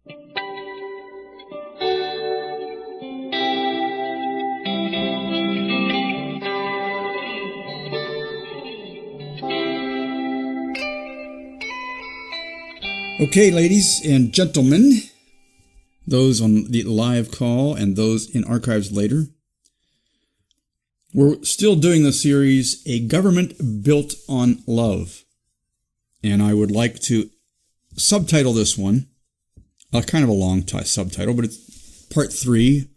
Okay, ladies and gentlemen, those on the live call and those in archives later, we're still doing the series, A Government Built on Love. And I would like to subtitle this one, kind of a long subtitle, but it's part 3,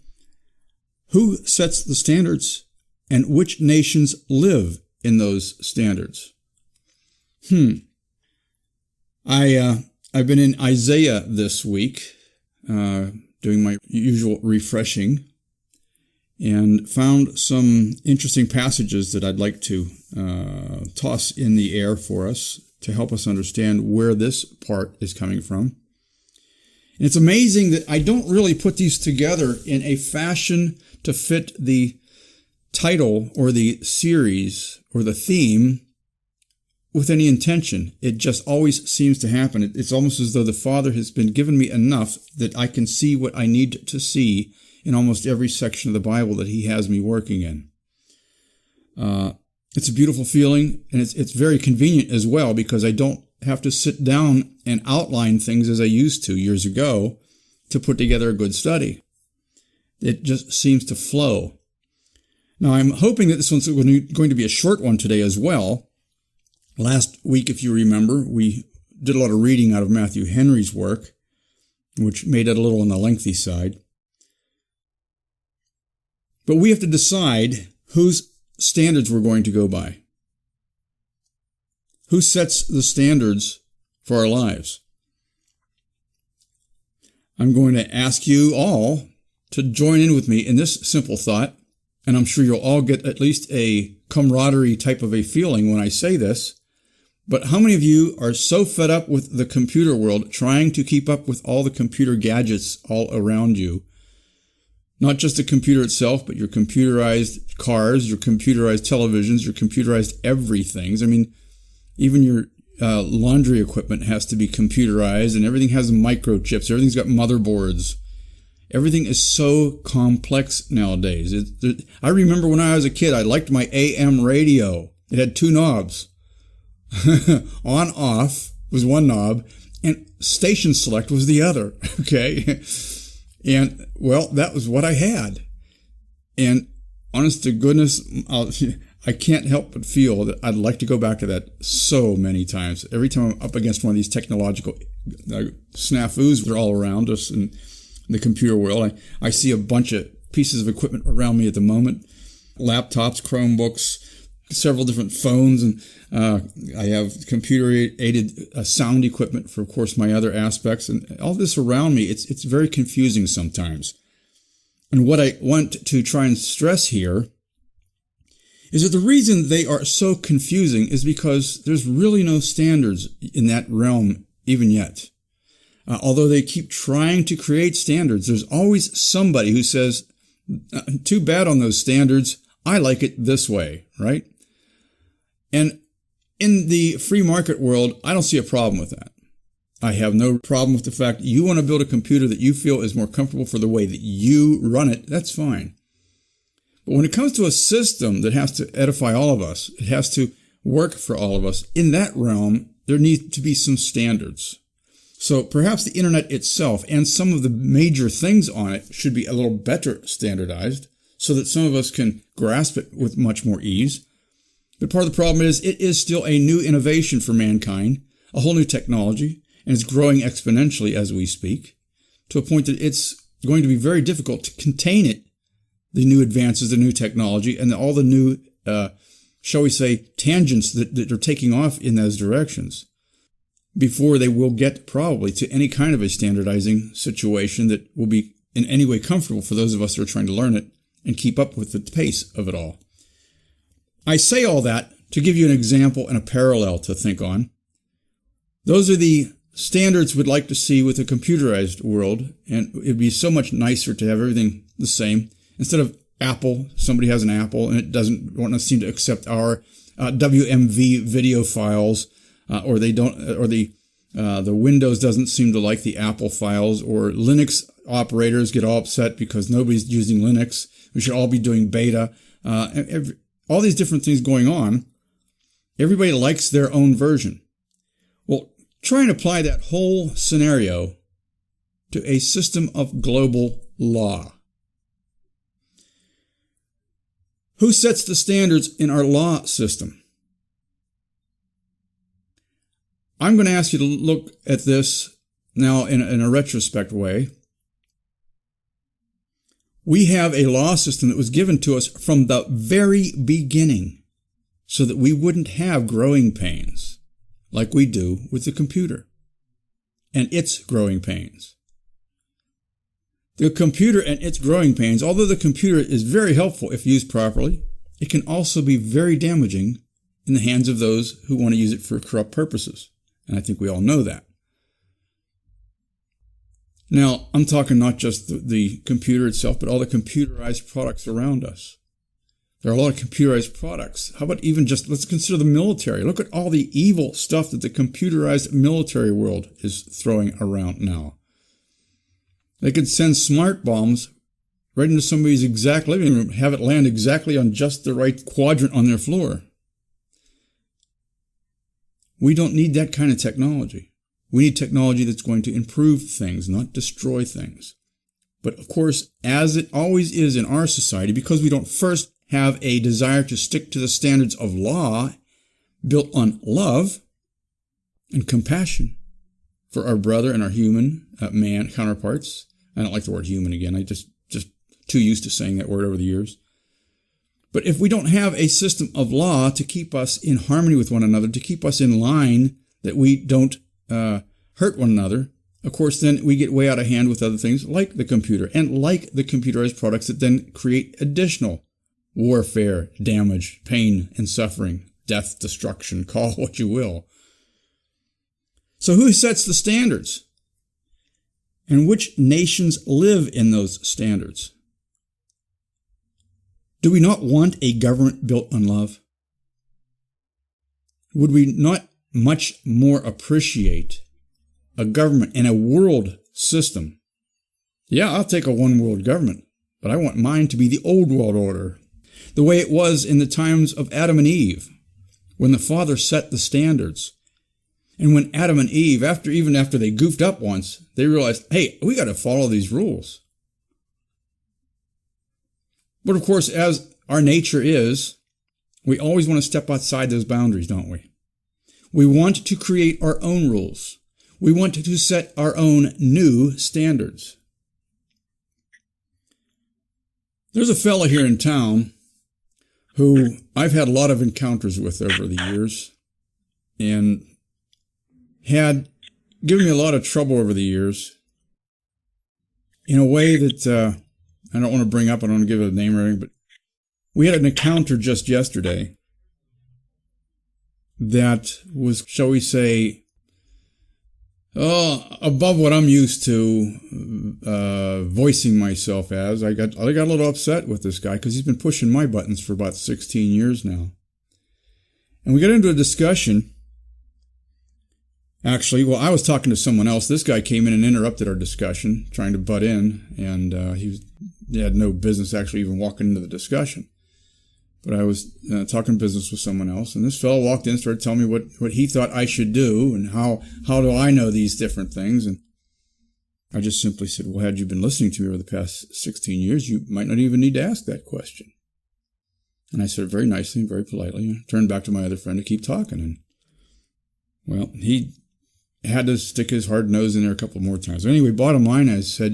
Who Sets the Standards and Which Nations Live in Those Standards? I've been in Isaiah this week, doing my usual refreshing, and found some interesting passages that I'd like to toss in the air for us to help us understand where this part is coming from. And it's amazing that I don't really put these together in a fashion to fit the title or the series or the theme with any intention. It just always seems to happen. It's almost as though the Father has been given me enough that I can see what I need to see in almost every section of the Bible that He has me working in. It's a beautiful feeling, and it's very convenient as well, because I don't have to sit down and outline things as I used to years ago to put together a good study. It just seems to flow. Now, I'm hoping that this one's going to be a short one today as well. Last week, if you remember, we did a lot of reading out of Matthew Henry's work, which made it a little on the lengthy side. But we have to decide whose standards we're going to go by. Who sets the standards for our lives? I'm going to ask you all to join in with me in this simple thought, and I'm sure you'll all get at least a camaraderie type of a feeling when I say this. But how many of you are so fed up with the computer world, trying to keep up with all the computer gadgets all around you? Not just the computer itself, but your computerized cars, your computerized televisions, your computerized everything. I mean, even your laundry equipment has to be computerized, and everything has microchips. Everything's got motherboards. Everything is so complex nowadays. I remember when I was a kid, I liked my AM radio. It had 2 knobs. On, off was one knob, and station select was the other. Okay. And, well, that was what I had. And honest to goodness, I can't help but feel that I'd like to go back to that so many times. Every time I'm up against one of these technological snafus that are all around us in the computer world, I see a bunch of pieces of equipment around me at the moment. Laptops, Chromebooks, several different phones, and I have computer-aided sound equipment for, of course, my other aspects, and all this around me, it's very confusing sometimes. And what I want to try and stress here is that the reason they are so confusing is because there's really no standards in that realm even yet. Although they keep trying to create standards, there's always somebody who says, too bad on those standards, I like it this way, right? And in the free market world, I don't see a problem with that. I have no problem with the fact you want to build a computer that you feel is more comfortable for the way that you run it, that's fine. But when it comes to a system that has to edify all of us, it has to work for all of us, in that realm, there needs to be some standards. So perhaps the internet itself and some of the major things on it should be a little better standardized so that some of us can grasp it with much more ease. But part of the problem is it is still a new innovation for mankind, a whole new technology, and it's growing exponentially as we speak, to a point that it's going to be very difficult to contain it, the new advances, the new technology, and all the new, shall we say, tangents that are taking off in those directions, before they will get probably to any kind of a standardizing situation that will be in any way comfortable for those of us that are trying to learn it and keep up with the pace of it all. I say all that to give you an example and a parallel to think on. Those are the standards we'd like to see with a computerized world, and it'd be so much nicer to have everything the same. Instead of Apple, somebody has an Apple and it doesn't want to seem to accept our WMV video files, or they don't, or the The Windows doesn't seem to like the Apple files, or Linux operators get all upset because nobody's using Linux. We should all be doing beta. All these different things going on. Everybody likes their own version. Well, try and apply that whole scenario to a system of global law. Who sets the standards in our law system? I'm going to ask you to look at this now in a retrospect way. We have a law system that was given to us from the very beginning so that we wouldn't have growing pains like we do with the computer and its growing pains. The computer and its growing pains, although the computer is very helpful if used properly, it can also be very damaging in the hands of those who want to use it for corrupt purposes. And I think we all know that. Now, I'm talking not just the computer itself, but all the computerized products around us. There are a lot of computerized products. How about even just, let's consider the military. Look at all the evil stuff that the computerized military world is throwing around now. They could send smart bombs right into somebody's exact living room, have it land exactly on just the right quadrant on their floor. We don't need that kind of technology. We need technology that's going to improve things, not destroy things. But of course, as it always is in our society, because we don't first have a desire to stick to the standards of law built on love and compassion for our brother and our human man counterparts. I don't like the word human again. I just too used to saying that word over the years. But if we don't have a system of law to keep us in harmony with one another, to keep us in line, that we don't hurt one another, of course, then we get way out of hand with other things like the computer and like the computerized products that then create additional warfare, damage, pain, and suffering, death, destruction, call what you will. So who sets the standards? And which nations live in those standards? Do we not want a government built on love? Would we not much more appreciate a government and a world system? Yeah, I'll take a one world government, but I want mine to be the old world order, the way it was in the times of Adam and Eve, when the Father set the standards. And when Adam and Eve, even after they goofed up once, they realized, hey, we got to follow these rules. But of course, as our nature is, we always want to step outside those boundaries, don't we? We want to create our own rules. We want to set our own new standards. There's a fellow here in town who I've had a lot of encounters with over the years and had given me a lot of trouble over the years in a way that I don't want to bring up, I don't want to give it a name or anything, but we had an encounter just yesterday that was, shall we say, above what I'm used to voicing myself as. I got a little upset with this guy because he's been pushing my buttons for about 16 years now. And we got into a discussion. Actually, well, I was talking to someone else. This guy came in and interrupted our discussion, trying to butt in, and he had no business actually even walking into the discussion. But I was talking business with someone else, and this fellow walked in and started telling me what he thought I should do, and how do I know these different things. And I just simply said, well, had you been listening to me over the past 16 years, you might not even need to ask that question. And I said very nicely and very politely, and turned back to my other friend to keep talking. And, well, he had to stick his hard nose in there a couple more times. Anyway, bottom line, I said,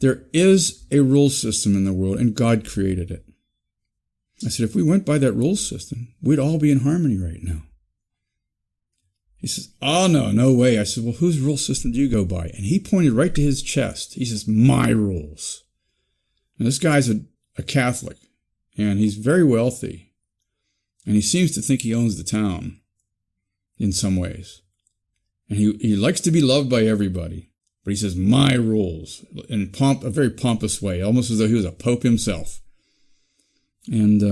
there is a rule system in the world, and God created it. I said, if we went by that rule system, we'd all be in harmony right now. He says, oh, no way. I said, well, whose rule system do you go by? And he pointed right to his chest. He says, my rules. And this guy's a Catholic, and he's very wealthy, and he seems to think he owns the town in some ways. And he likes to be loved by everybody. But he says, my rules, in a very pompous way, almost as though he was a pope himself. And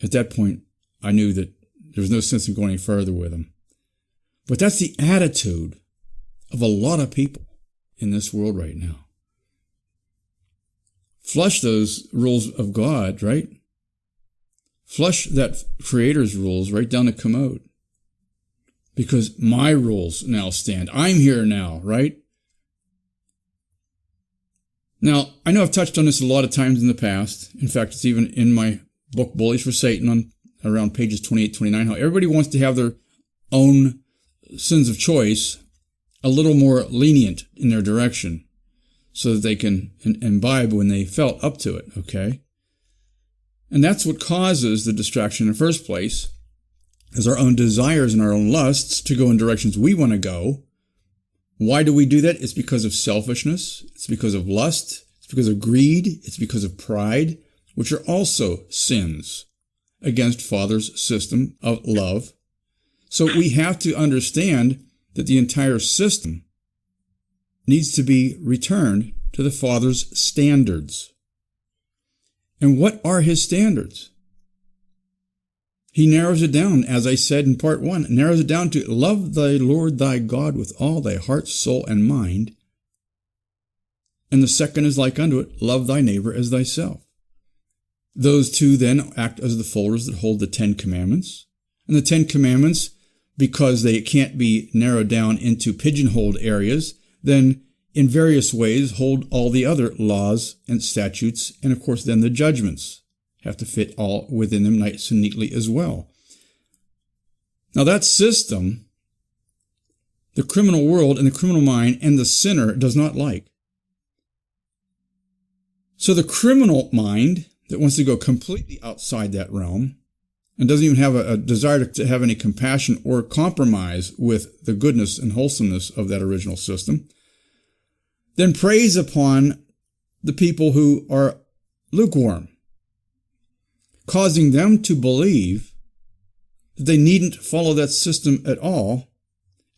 at that point, I knew that there was no sense in going any further with him. But that's the attitude of a lot of people in this world right now. Flush those rules of God, right? Flush that Creator's rules right down the commode. Because my rules now stand. I'm here now, right? Now, I know I've touched on this a lot of times in the past. In fact, it's even in my book, Bullies for Satan, on around pages 28, 29, how everybody wants to have their own sins of choice a little more lenient in their direction so that they can imbibe when they felt up to it, okay? And that's what causes the distraction in the first place, is our own desires and our own lusts to go in directions we want to go. Why do we do that? It's because of selfishness. It's because of lust. It's because of greed. It's because of pride, which are also sins against Father's system of love. So we have to understand that the entire system needs to be returned to the Father's standards. And what are His standards? He narrows it down, as I said in part 1, narrows it down to love thy Lord thy God with all thy heart, soul, and mind. And the second is like unto it, love thy neighbor as thyself. Those two then act as the folders that hold the 10 Commandments. And the 10 Commandments, because they can't be narrowed down into pigeonholed areas, then in various ways hold all the other laws and statutes, and of course then the judgments have to fit all within them nice and neatly as well. Now that system, the criminal world and the criminal mind and the sinner does not like. So the criminal mind that wants to go completely outside that realm and doesn't even have a desire to have any compassion or compromise with the goodness and wholesomeness of that original system, then preys upon the people who are lukewarm, causing them to believe that they needn't follow that system at all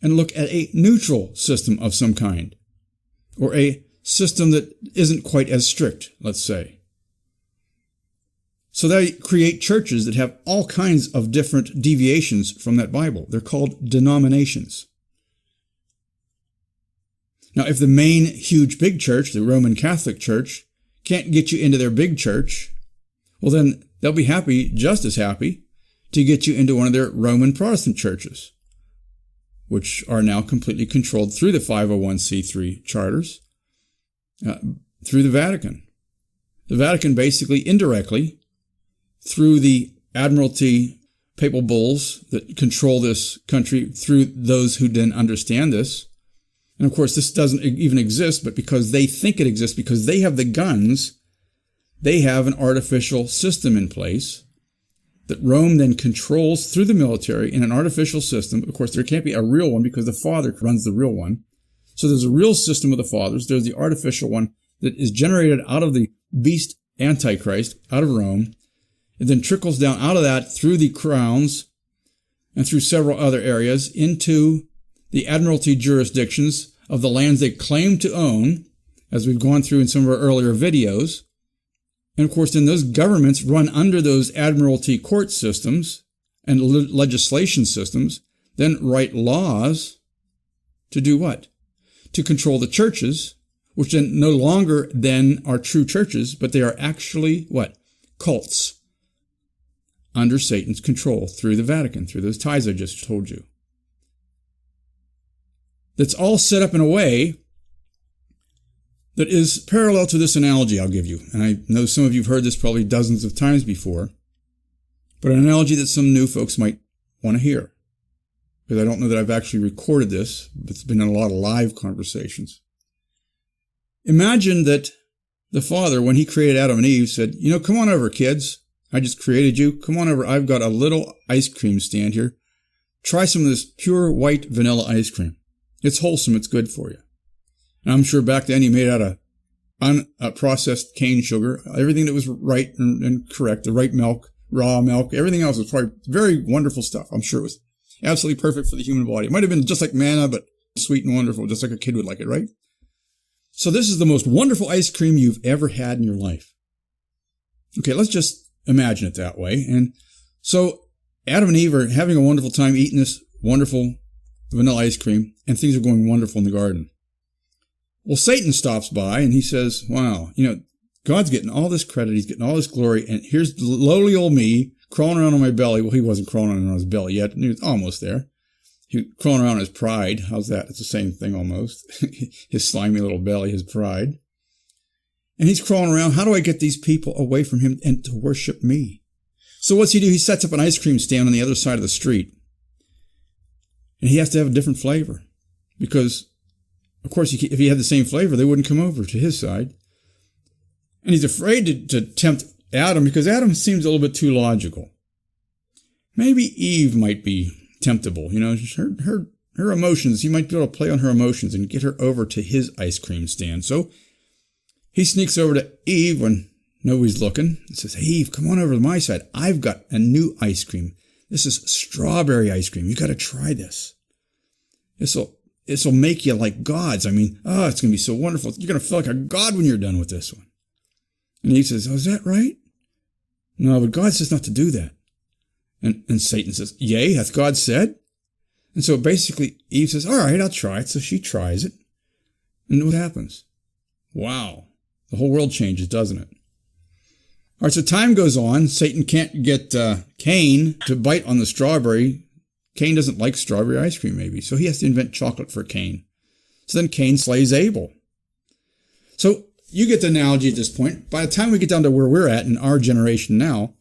and look at a neutral system of some kind, or a system that isn't quite as strict, let's say. So they create churches that have all kinds of different deviations from that Bible. They're called denominations. Now, if the main huge big church, the Roman Catholic Church, can't get you into their big church, well then they'll be happy, just as happy, to get you into one of their Roman Protestant churches, which are now completely controlled through the 501c3 charters, through the Vatican. The Vatican basically indirectly, through the Admiralty papal bulls that control this country, through those who didn't understand this. And of course, this doesn't even exist, but because they think it exists, because they have the guns, they have an artificial system in place that Rome then controls through the military in an artificial system. Of course, there can't be a real one because the Father runs the real one. So there's a real system of the fathers. There's the artificial one that is generated out of the beast Antichrist, out of Rome. It then trickles down out of that through the crowns and through several other areas into the admiralty jurisdictions of the lands they claim to own, as we've gone through in some of our earlier videos. And of course, then those governments run under those admiralty court systems and legislation systems, then write laws to do what? To control the churches, which then no longer then are true churches, but they are actually what? Cults under Satan's control through the Vatican, through those ties I just told you. That's all set up in a way that is parallel to this analogy I'll give you. And I know some of you have heard this probably dozens of times before, but an analogy that some new folks might want to hear, because I don't know that I've actually recorded this, but it's been in a lot of live conversations. Imagine that the Father, when He created Adam and Eve, said, come on over, kids. I just created you. Come on over. I've got a little ice cream stand here. Try some of this pure white vanilla ice cream. It's wholesome. It's good for you. And I'm sure back then He made out of unprocessed cane sugar, everything that was right and correct, the right milk, raw milk, everything else was probably very wonderful stuff. I'm sure it was absolutely perfect for the human body. It might have been just like manna, but sweet and wonderful, just like a kid would like it, right? So this is the most wonderful ice cream you've ever had in your life. Okay, let's just imagine it that way. And so Adam and Eve are having a wonderful time eating this wonderful vanilla ice cream, and things are going wonderful in the garden. Well, Satan stops by and he says, wow, God's getting all this credit, he's getting all this glory, and here's lowly old me crawling around on my belly. Well, he wasn't crawling around on his belly yet, he was almost there. He was crawling around on his pride. How's that? It's the same thing almost. His slimy little belly, his pride. And he's crawling around. How do I get these people away from him and to worship me? So what's he do? He sets up an ice cream stand on the other side of the street. And he has to have a different flavor. Because, of course, if he had the same flavor, they wouldn't come over to his side. And he's afraid to tempt Adam because Adam seems a little bit too logical. Maybe Eve might be temptable. Her emotions, he might be able to play on her emotions and get her over to his ice cream stand. So he sneaks over to Eve when nobody's looking and says, hey, Eve, come on over to my side. I've got a new ice cream. This is strawberry ice cream. You got to try this. This'll make you like gods. It's going to be so wonderful. You're going to feel like a god when you're done with this one. And Eve says, oh, is that right? No, but God says not to do that. And Satan says, yea, hath God said? And so basically Eve says, all right, I'll try it. So she tries it. And what happens? Wow. The whole world changes, doesn't it? All right, so time goes on. Satan can't get Cain to bite on the strawberry. Cain doesn't like strawberry ice cream, maybe. So he has to invent chocolate for Cain. So then Cain slays Abel. So you get the analogy at this point. By the time we get down to where we're at in our generation now,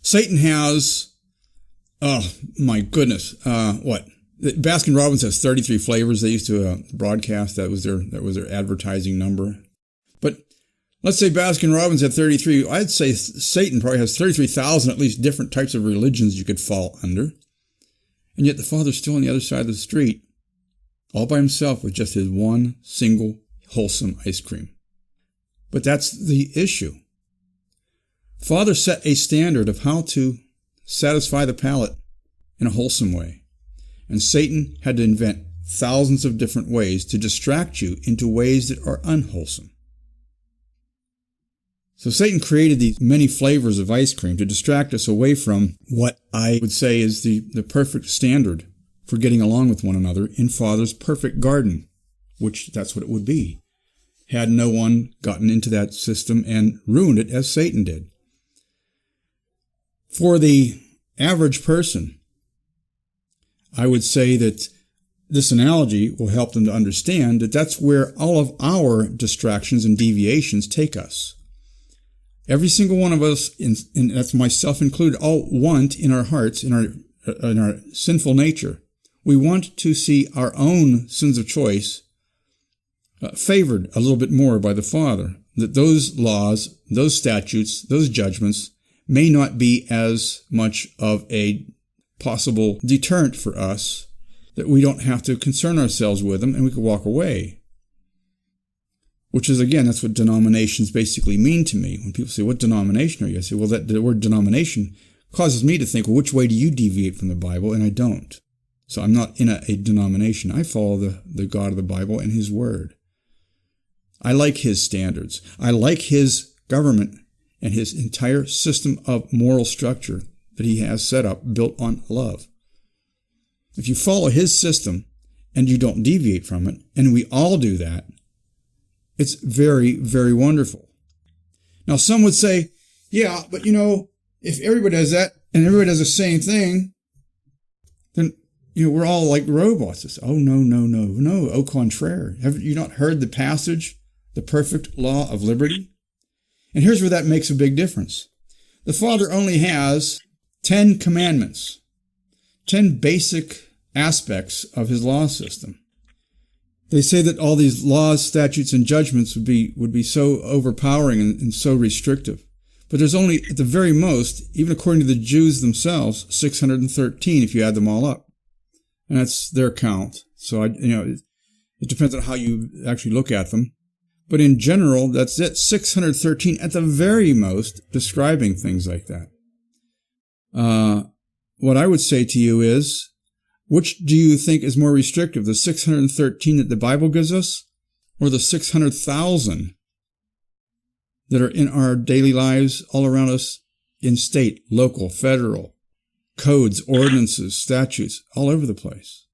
Satan has, oh my goodness, Baskin Robbins has 33 flavors. They used to broadcast. That was their advertising number. But let's say Baskin Robbins had 33. I'd say Satan probably has 33,000 at least different types of religions you could fall under. And yet the Father's still on the other side of the street, all by himself with just his one single wholesome ice cream. But that's the issue. Father set a standard of how to satisfy the palate in a wholesome way. And Satan had to invent thousands of different ways to distract you into ways that are unwholesome. So Satan created these many flavors of ice cream to distract us away from what I would say is the perfect standard for getting along with one another in Father's perfect garden, which that's what it would be, had no one gotten into that system and ruined it as Satan did. For the average person, I would say that this analogy will help them to understand that that's where all of our distractions and deviations take us. Every single one of us, and that's myself included, all want in our hearts, in our sinful nature, we want to see our own sins of choice favored a little bit more by the Father, that those laws, those statutes, those judgments may not be as much of a possible deterrent for us, that we don't have to concern ourselves with them and we can walk away. Which is, again, that's what denominations basically mean to me. When people say, what denomination are you? I say, well, the word denomination causes me to think, well, which way do you deviate from the Bible? And I don't. So I'm not in a denomination. I follow the God of the Bible and his word. I like his standards. I like his government and his entire system of moral structure that he has set up, built on love. If you follow his system and you don't deviate from it, and we all do that, it's very, very wonderful. Now, some would say, yeah, but if everybody does that and everybody does the same thing, then, we're all like robots. It's, oh, no, au contraire. Have you not heard the passage, the perfect law of liberty? And here's where that makes a big difference. The Father only has 10 commandments, 10 basic aspects of his law system. They say that all these laws, statutes, and judgments would be so overpowering and so restrictive. But there's only, at the very most, even according to the Jews themselves, 613 if you add them all up. And that's their count. So, it depends on how you actually look at them. But in general, that's it, 613 at the very most, describing things like that. What I would say to you is, which do you think is more restrictive, the 613 that the Bible gives us, or the 600,000 that are in our daily lives all around us in state, local, federal, codes, ordinances, statutes, all over the place?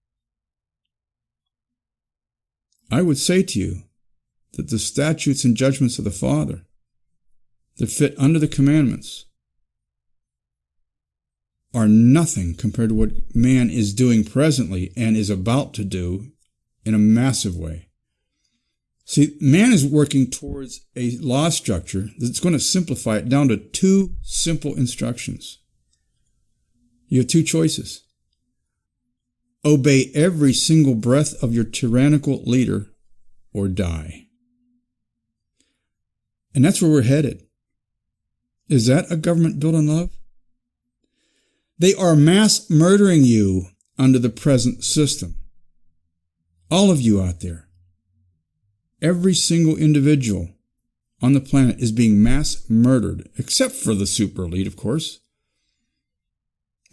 I would say to you that the statutes and judgments of the Father that fit under the commandments are nothing compared to what man is doing presently and is about to do in a massive way. See, man is working towards a law structure that's going to simplify it down to 2 simple instructions. You have 2 choices. Obey every single breath of your tyrannical leader or die. And that's where we're headed. Is that a government built on love? They are mass murdering you under the present system. All of you out there. Every single individual on the planet is being mass murdered, except for the super elite, of course.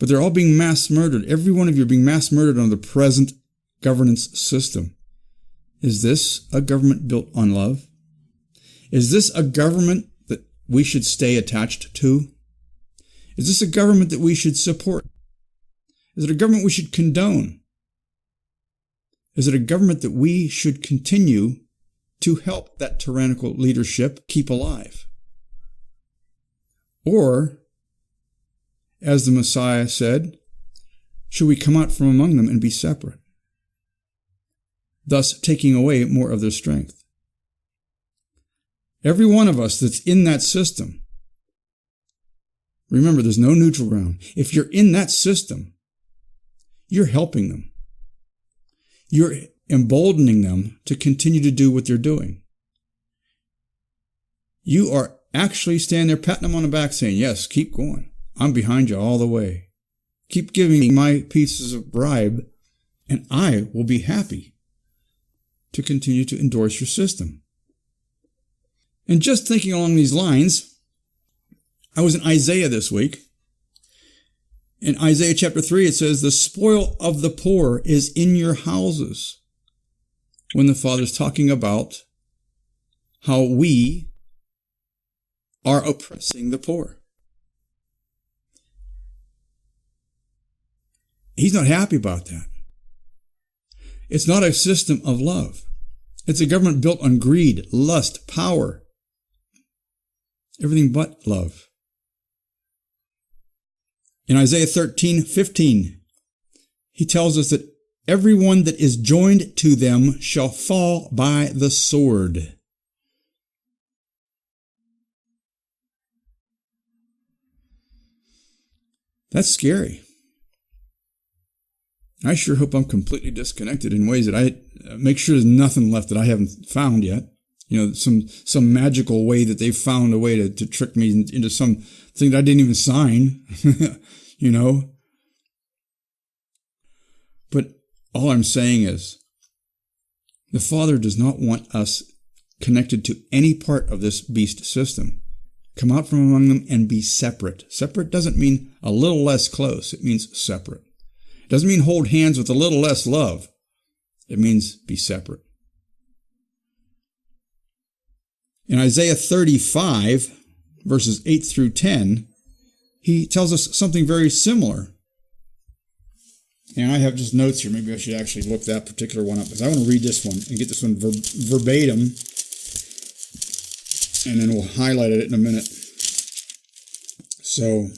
But they're all being mass murdered. Every one of you are being mass murdered under the present governance system. Is this a government built on love? Is this a government that we should stay attached to? Is this a government that we should support? Is it a government we should condone? Is it a government that we should continue to help that tyrannical leadership keep alive? Or, as the Messiah said, should we come out from among them and be separate, thus taking away more of their strength? Every one of us that's in that system, remember, there's no neutral ground. If you're in that system, you're helping them. You're emboldening them to continue to do what they're doing. You are actually standing there patting them on the back saying, yes, keep going. I'm behind you all the way. Keep giving me my pieces of bribe, and I will be happy to continue to endorse your system. And just thinking along these lines, I was in Isaiah this week. In Isaiah chapter 3, it says, the spoil of the poor is in your houses. When the Father's talking about how we are oppressing the poor. He's not happy about that. It's not a system of love. It's a government built on greed, lust, power. Everything but love. In Isaiah 13:15, he tells us that everyone that is joined to them shall fall by the sword. That's scary. I sure hope I'm completely disconnected in ways that I make sure there's nothing left that I haven't found yet. You know, some magical way that they've found a way to trick me into something that I didn't even sign, you know. But all I'm saying is, the Father does not want us connected to any part of this beast system. Come out from among them and be separate. Separate doesn't mean a little less close. It means separate. It doesn't mean hold hands with a little less love. It means be separate. In Isaiah 35, verses 8 through 10, he tells us something very similar. And I have just notes here. Maybe I should actually look that particular one up, because I want to read this one and get this one verbatim, and then we'll highlight it in a minute. So,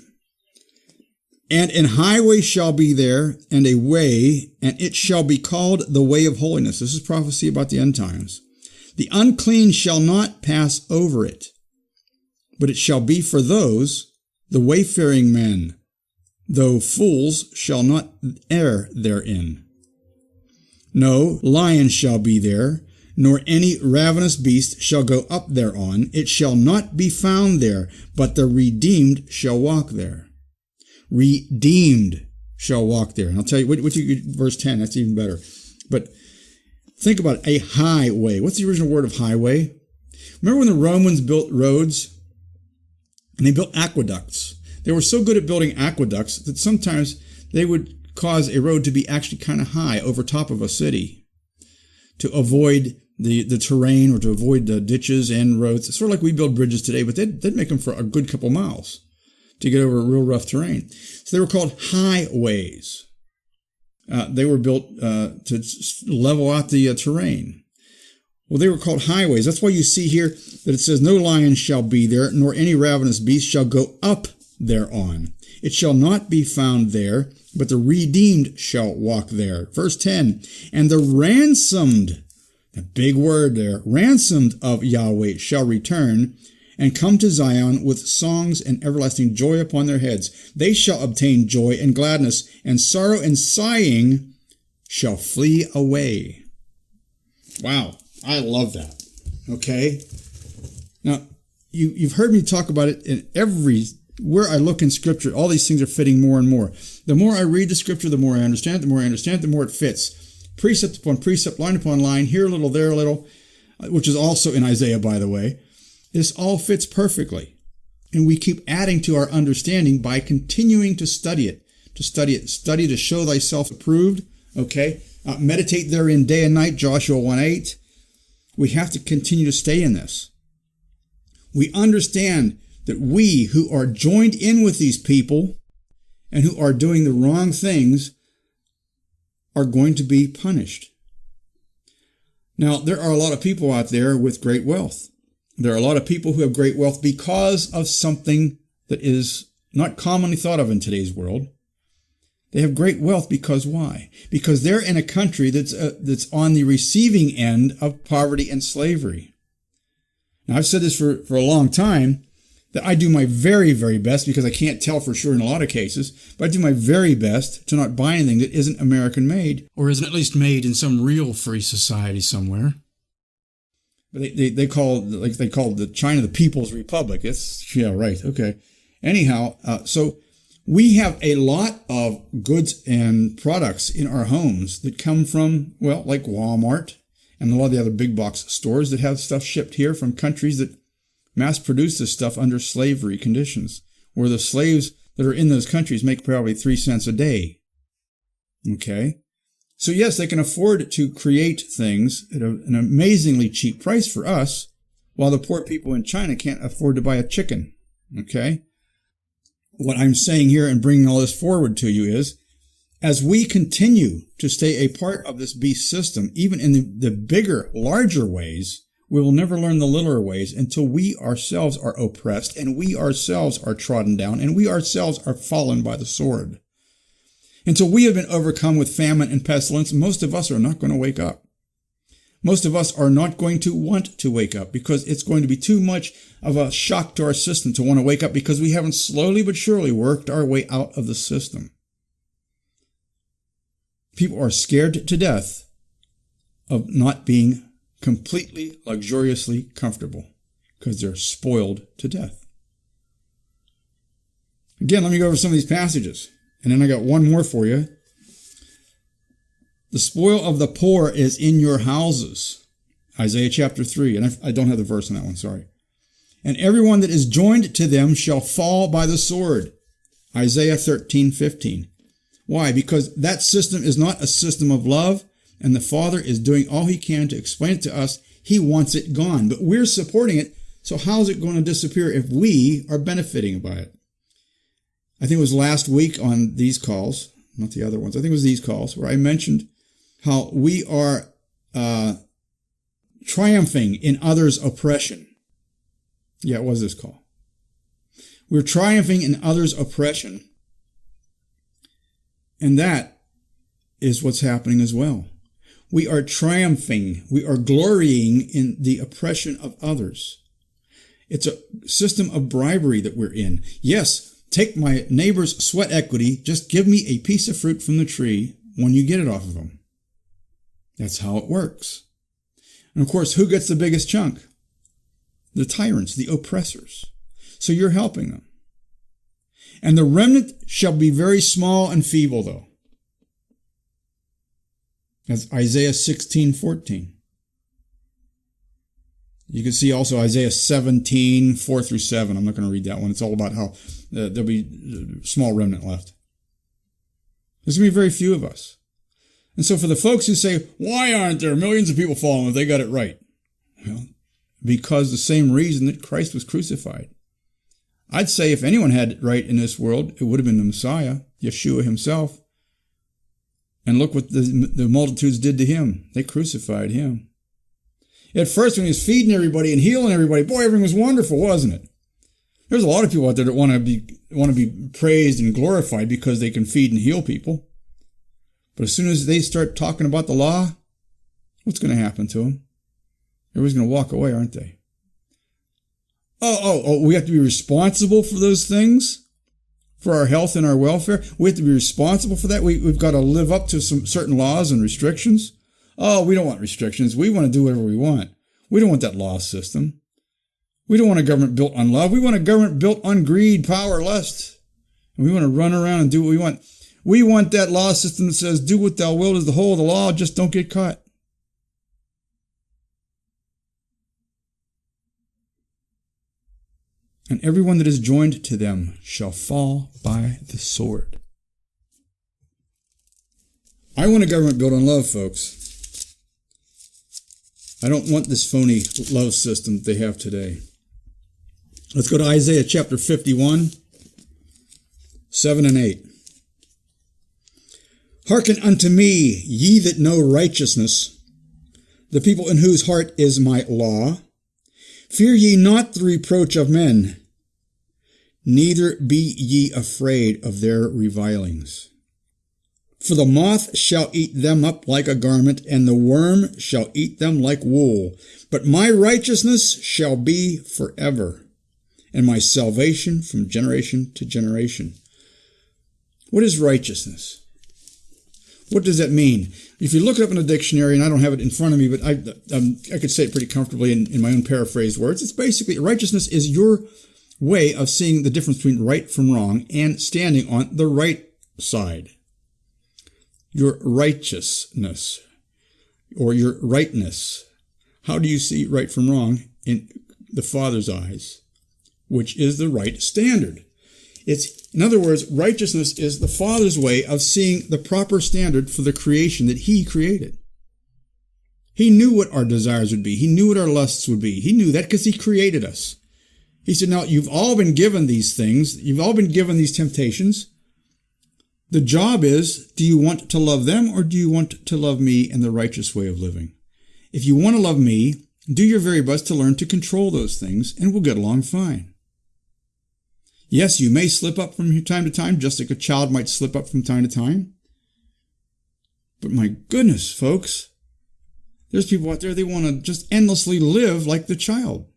and an highway shall be there, and a way, and it shall be called the way of holiness. This is prophecy about the end times. The unclean shall not pass over it, but it shall be for those, the wayfaring men, though fools shall not err therein. No lion shall be there, nor any ravenous beast shall go up thereon. It shall not be found there, but the redeemed shall walk there. Redeemed shall walk there. And I'll tell you, verse 10, that's even better. But think about it, a highway. What's the original word of highway? Remember when the Romans built roads? And they built aqueducts. They were so good at building aqueducts that sometimes they would cause a road to be actually kind of high over top of a city to avoid the terrain, or to avoid the ditches and roads. It's sort of like we build bridges today, but they'd make them for a good couple miles to get over real rough terrain. So they were called highways. They were built to level out the terrain. Well, they were called highways. That's why you see here that it says, no lion shall be there, nor any ravenous beast shall go up thereon. It shall not be found there, but the redeemed shall walk there. Verse 10, and the ransomed, a big word there, ransomed of Yahweh shall return and come to Zion with songs and everlasting joy upon their heads. They shall obtain joy and gladness, and sorrow and sighing shall flee away. Wow, I love that. Okay? Now, you've heard me talk about it in where I look in Scripture. All these things are fitting more and more. The more I read the Scripture, the more I understand it. The more I understand it, the more it fits. Precept upon precept, line upon line, here a little, there a little, which is also in Isaiah, by the way. This all fits perfectly. And we keep adding to our understanding by continuing to study it. Study to show thyself approved. Okay? Meditate therein day and night, Joshua 1:8. We have to continue to stay in this. We understand that we who are joined in with these people and who are doing the wrong things are going to be punished. Now, there are a lot of people out there with great wealth. There are a lot of people who have great wealth because of something that is not commonly thought of in today's world. They have great wealth because why? Because they're in a country that's on the receiving end of poverty and slavery. Now, I've said this for a long time, that I do my very, very best, because I can't tell for sure in a lot of cases, but I do my very best to not buy anything that isn't American made, or isn't at least made in some real free society somewhere. But they call the China the People's Republic. Yeah, right. Okay. Anyhow, so we have a lot of goods and products in our homes that come from, well, like Walmart and a lot of the other big box stores that have stuff shipped here from countries that mass produce this stuff under slavery conditions, where the slaves that are in those countries make probably 3 cents a day. Okay? So yes, they can afford to create things at an amazingly cheap price for us, while the poor people in China can't afford to buy a chicken. Okay? What I'm saying here and bringing all this forward to you is, as we continue to stay a part of this beast system, even in the bigger, larger ways, we will never learn the littler ways until we ourselves are oppressed and we ourselves are trodden down and we ourselves are fallen by the sword. Until we have been overcome with famine and pestilence, most of us are not going to wake up. Most of us are not going to want to wake up, because it's going to be too much of a shock to our system to want to wake up, because we haven't slowly but surely worked our way out of the system. People are scared to death of not being completely, luxuriously comfortable, because they're spoiled to death. Again, let me go over some of these passages, and then I got one more for you. The spoil of the poor is in your houses, Isaiah chapter 3, and I don't have the verse on that one, sorry. And everyone that is joined to them shall fall by the sword, Isaiah 13:15. Why? Because that system is not a system of love, and the Father is doing all He can to explain it to us. He wants it gone, but we're supporting it, so how's it going to disappear if we are benefiting by it? I think it was last week on these calls, not the other ones, I think it was these calls, where I mentioned how we are triumphing in others' oppression. Yeah, it was this call. We're triumphing in others' oppression, and that is what's happening as well. We are triumphing. We are glorying in the oppression of others. It's a system of bribery that we're in. Yes, take my neighbor's sweat equity. Just give me a piece of fruit from the tree when you get it off of them. That's how it works. And of course, who gets the biggest chunk? The tyrants, the oppressors. So you're helping them. And the remnant shall be very small and feeble, though. That's Isaiah 16:14. You can see also Isaiah 17:4-7. I'm not going to read that one. It's all about how there'll be a small remnant left. There's going to be very few of us. And so for the folks who say, why aren't there millions of people following if they got it right? Well, because the same reason that Christ was crucified. I'd say if anyone had it right in this world, it would have been the Messiah, Yeshua himself. And look what the multitudes did to him. They crucified him. At first, when he was feeding everybody and healing everybody, boy, everything was wonderful, wasn't it? There's a lot of people out there that want to be praised and glorified because they can feed and heal people. But as soon as they start talking about the law, what's going to happen to them? Everybody's going to walk away, aren't they? Oh, we have to be responsible for those things, for our health and our welfare. We have to be responsible for that. We've got to live up to some certain laws and restrictions. Oh, we don't want restrictions. We want to do whatever we want. We don't want that law system. We don't want a government built on love. We want a government built on greed, power, lust. And we want to run around and do what we want. We want that law system that says, do what thou wilt is the whole of the law, just don't get caught. And everyone that is joined to them shall fall by the sword. I want a government built on love, folks. I don't want this phony love system that they have today. Let's go to Isaiah chapter 51, 7 and 8. Hearken unto me, ye that know righteousness, the people in whose heart is my law. Fear ye not the reproach of men, neither be ye afraid of their revilings. For the moth shall eat them up like a garment, and the worm shall eat them like wool. But my righteousness shall be forever, and my salvation from generation to generation. What is righteousness? What does that mean? If you look it up in a dictionary, and I don't have it in front of me, but I could say it pretty comfortably in my own paraphrased words. It's basically, righteousness is your way of seeing the difference between right from wrong and standing on the right side. Your righteousness or your rightness. How do you see right from wrong in the Father's eyes, which is the right standard? In other words, righteousness is the Father's way of seeing the proper standard for the creation that He created. He knew what our desires would be. He knew what our lusts would be. He knew that because He created us. He said, now, you've all been given these things. You've all been given these temptations. The job is, do you want to love them or do you want to love me in the righteous way of living? If you want to love me, do your very best to learn to control those things and we'll get along fine. Yes, you may slip up from time to time, just like a child might slip up from time to time. But my goodness, folks, there's people out there, they want to just endlessly live like the child.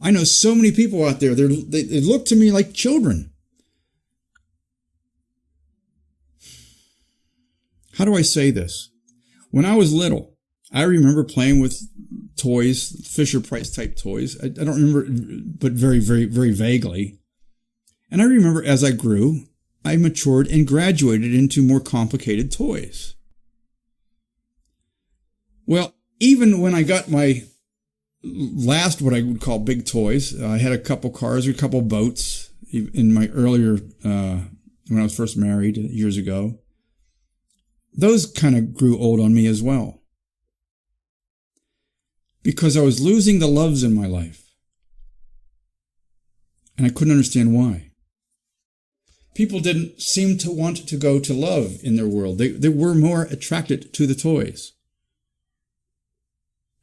I know so many people out there, they look to me like children. How do I say this? When I was little, I remember playing with toys, Fisher-Price type toys. I don't remember, but very, very, very vaguely. And I remember as I grew, I matured and graduated into more complicated toys. Well, even when I got my last, what I would call big toys, I had a couple cars or a couple boats in my earlier, when I was first married years ago. Those kind of grew old on me as well. Because I was losing the loves in my life. And I couldn't understand why. People didn't seem to want to go to love in their world. They were more attracted to the toys.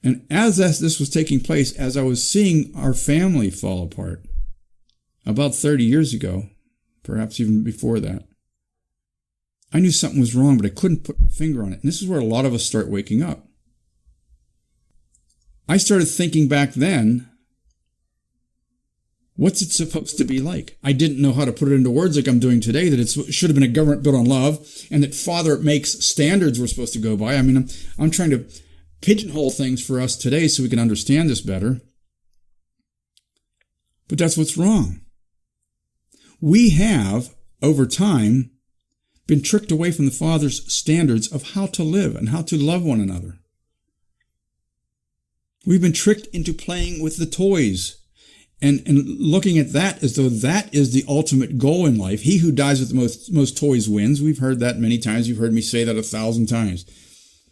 And as this was taking place, as I was seeing our family fall apart, about 30 years ago, perhaps even before that, I knew something was wrong, but I couldn't put my finger on it. And this is where a lot of us start waking up. I started thinking back then, what's it supposed to be like? I didn't know how to put it into words like I'm doing today, that it should have been a government built on love, and that Father makes standards we're supposed to go by. I mean, I'm trying to pigeonhole things for us today so we can understand this better. But that's what's wrong. We have, over time, been tricked away from the Father's standards of how to live and how to love one another. We've been tricked into playing with the toys and looking at that as though that is the ultimate goal in life. He who dies with the most toys wins. We've heard that many times. You've heard me say that 1,000 times.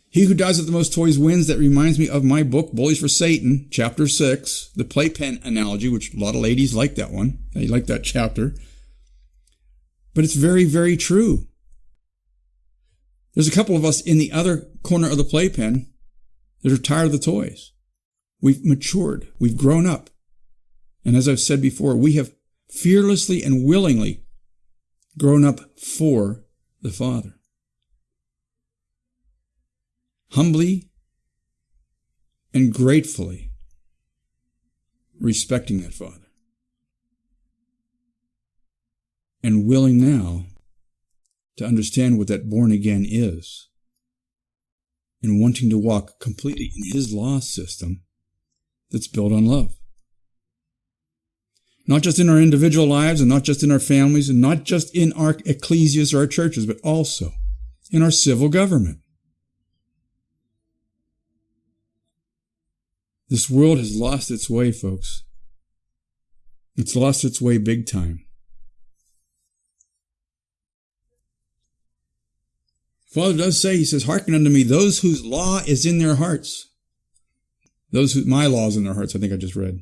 He who dies with the most toys wins. That reminds me of my book, Bullies for Satan, chapter 6, the playpen analogy, which a lot of ladies like that one. They like that chapter. But it's very, very true. There's a couple of us in the other corner of the playpen that are tired of the toys. We've matured. We've grown up. And as I've said before, we have fearlessly and willingly grown up for the Father. Humbly and gratefully respecting that Father. And willing now to understand what that born again is, and wanting to walk completely in His law system that's built on love. Not just in our individual lives, and not just in our families, and not just in our ecclesias or our churches, but also in our civil government. This world has lost its way, folks. It's lost its way big time. Father does say, He says, hearken unto me, those whose law is in their hearts. My law is in their hearts, I think I just read.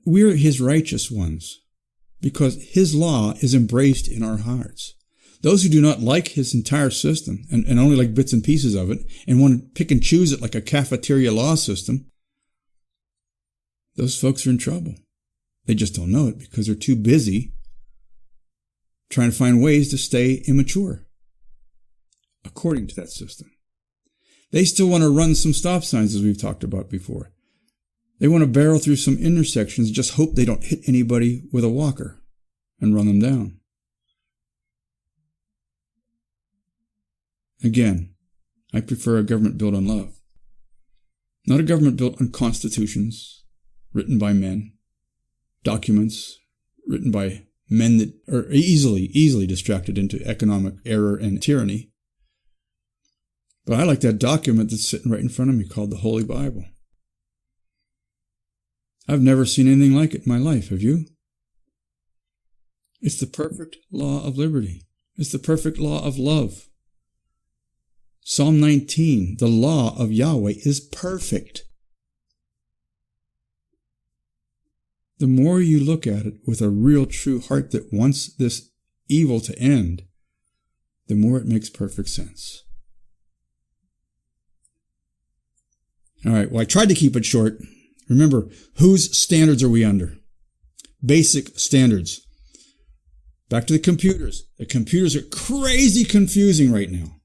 We're His righteous ones because His law is embraced in our hearts. Those who do not like His entire system and only like bits and pieces of it and want to pick and choose it like a cafeteria law system, those folks are in trouble. They just don't know it because they're too busy trying to find ways to stay immature according to that system. They still want to run some stop signs, as we've talked about before. They want to barrel through some intersections, just hope they don't hit anybody with a walker and run them down. Again, I prefer a government built on love. Not a government built on constitutions written by men, documents written by men that are easily distracted into economic error and tyranny. But I like that document that's sitting right in front of me called the Holy Bible. I've never seen anything like it in my life, have you? It's the perfect law of liberty. It's the perfect law of love. Psalm 19, the law of Yahweh is perfect. The more you look at it with a real true heart that wants this evil to end, the more it makes perfect sense. All right, well, I tried to keep it short. Remember, whose standards are we under? Basic standards. Back to the computers. The computers are crazy confusing right now.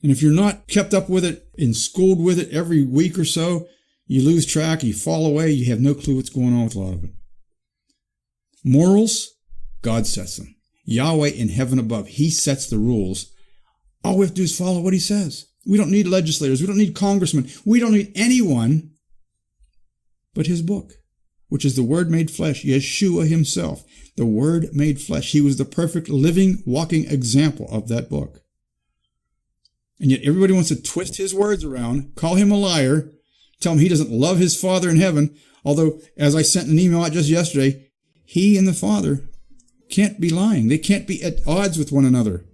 And if you're not kept up with it and schooled with it every week or so, you lose track, you fall away, you have no clue what's going on with a lot of it. Morals, God sets them. Yahweh in heaven above, He sets the rules. All we have to do is follow what He says. We don't need legislators. We don't need congressmen. We don't need anyone but His book, which is the Word made flesh, Yeshua Himself, the Word made flesh. He was the perfect living, walking example of that book. And yet everybody wants to twist His words around, call Him a liar, tell Him He doesn't love His Father in heaven, although, as I sent an email out just yesterday, He and the Father can't be lying. They can't be at odds with one another.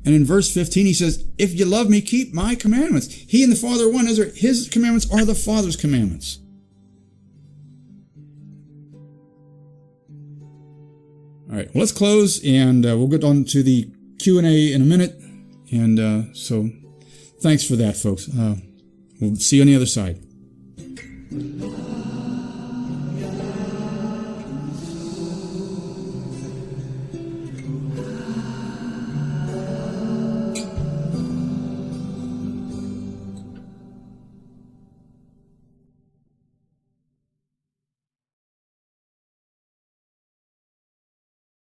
And in verse 15, He says, if you love me, keep my commandments. He and the Father are one. His commandments are the Father's commandments. All right, well, let's close, and we'll get on to the Q&A in a minute. And so thanks for that, folks. We'll see you on the other side.